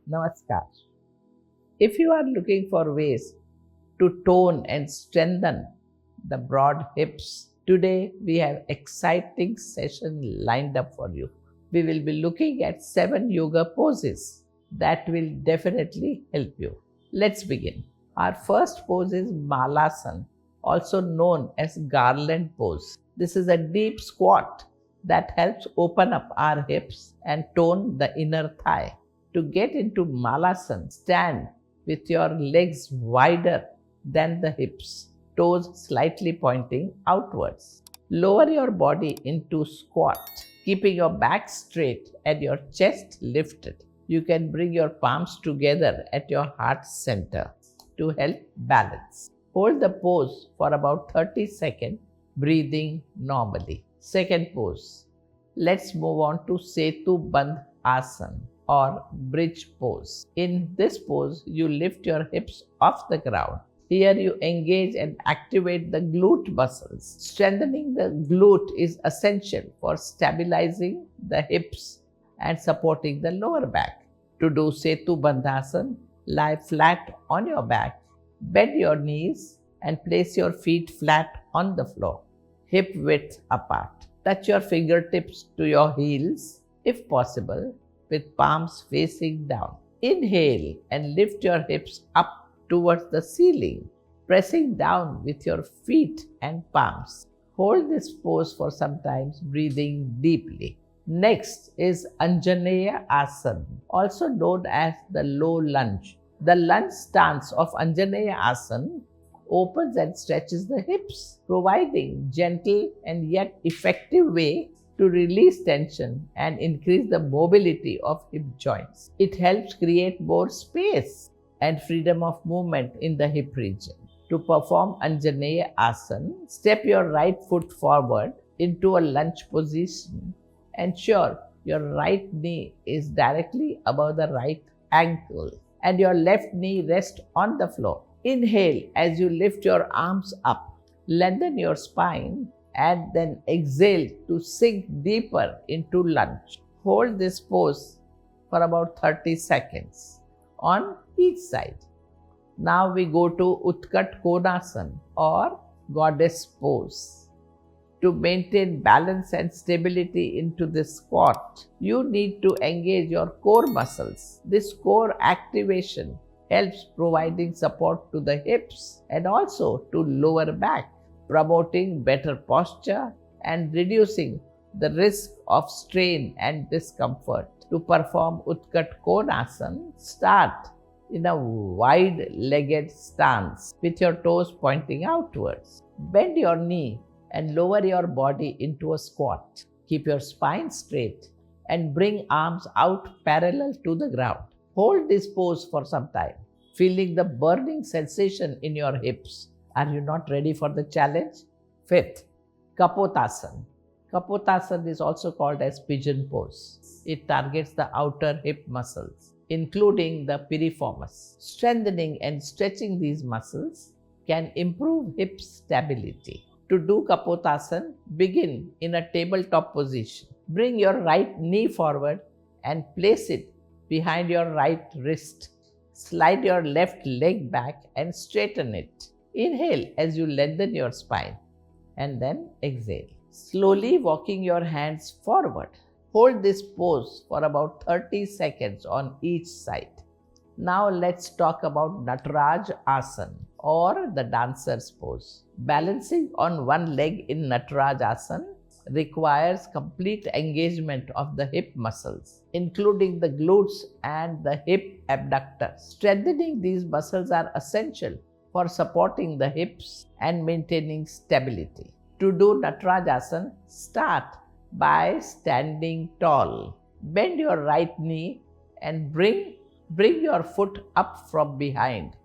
Namaskar. If you are looking for ways to tone and strengthen the broad hips, today we have exciting session lined up for you. We will be looking at 7 yoga poses that will definitely help you. Let's begin. Our first pose is Malasana, also known as Garland Pose. This is a deep squat that helps open up our hips and tone the inner thigh. To get into Malasana, stand with your legs wider than the hips, toes slightly pointing outwards. Lower your body into squat, keeping your back straight and your chest lifted. You can bring your palms together at your heart center to help balance. Hold the pose for about 30 seconds, breathing normally. Second pose. Let's move on to Setubandhasana or bridge pose. In this pose, you lift your hips off the ground. Here you engage and activate the glute muscles. Strengthening the glute is essential for stabilizing the hips and supporting the lower back. To do Setubandhasana, lie flat on your back, bend your knees and place your feet flat on the floor, hip width apart. Touch your fingertips to your heels, if possible, with palms facing down. Inhale and lift your hips up towards the ceiling, pressing down with your feet and palms. Hold this pose for some time, breathing deeply. Next is Anjaneyasana, also known as the Low Lunge. The lunge stance of Anjaneyasana opens and stretches the hips, providing gentle and yet effective way to release tension and increase the mobility of hip joints. It helps create more space and freedom of movement in the hip region. To perform Anjaneyasana, step your right foot forward into a lunge position. Ensure your right knee is directly above the right ankle and your left knee rests on the floor. Inhale as you lift your arms up, lengthen your spine and then exhale to sink deeper into lunge. Hold this pose for about 30 seconds on each side. Now we go to Utkat Konasana or Goddess Pose. To maintain balance and stability into this squat, you need to engage your core muscles. This core activation helps providing support to the hips and also to lower back, promoting better posture and reducing the risk of strain and discomfort. To perform Utkat Konasana, start in a wide-legged stance with your toes pointing outwards. Bend your knee and lower your body into a squat. Keep your spine straight and bring arms out parallel to the ground. Hold this pose for some time, feeling the burning sensation in your hips. Are you not ready for the challenge? Fifth, Kapotasana. Kapotasana is also called as Pigeon Pose. It targets the outer hip muscles, including the piriformis. Strengthening and stretching these muscles can improve hip stability. To do Kapotasana, begin in a tabletop position. Bring your right knee forward and place it behind your right wrist. Slide your left leg back and straighten it. Inhale as you lengthen your spine and then exhale. Slowly walking your hands forward. Hold this pose for about 30 seconds on each side. Now let's talk about Natarajasana or the dancer's pose. Balancing on one leg in Natarajasana requires complete engagement of the hip muscles, including the glutes and the hip abductors. Strengthening these muscles are essential for supporting the hips and maintaining stability. To do Natarajasana, start by standing tall. Bend your right knee and bring your foot up from behind.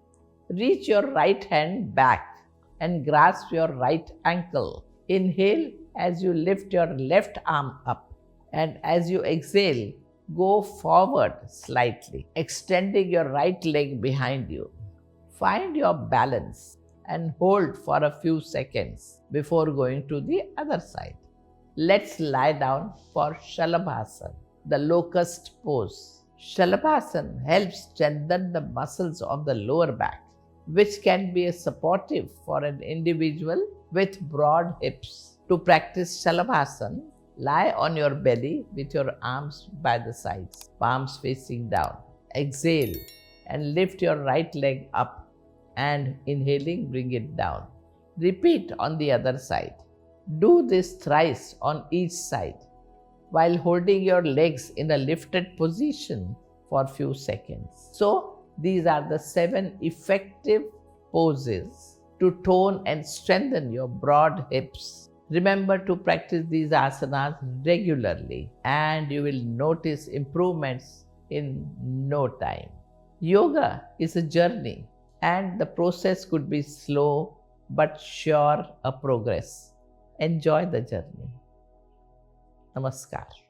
Reach your right hand back and grasp your right ankle. Inhale as you lift your left arm up, and as you exhale, go forward slightly, extending your right leg behind you. Find your balance and hold for a few seconds before going to the other side. Let's lie down for Shalabhasana, the Locust Pose. Shalabhasana helps strengthen the muscles of the lower back, which can be supportive for an individual with broad hips. To practice Shalabhasana, lie on your belly with your arms by the sides, palms facing down. Exhale and lift your right leg up, and inhaling, bring it down. Repeat on the other side. Do this thrice on each side while holding your legs in a lifted position for a few seconds. So, these are the 7 effective poses to tone and strengthen your broad hips. Remember to practice these asanas regularly and you will notice improvements in no time. Yoga is a journey and the process could be slow but sure a progress. Enjoy the journey. Namaskar.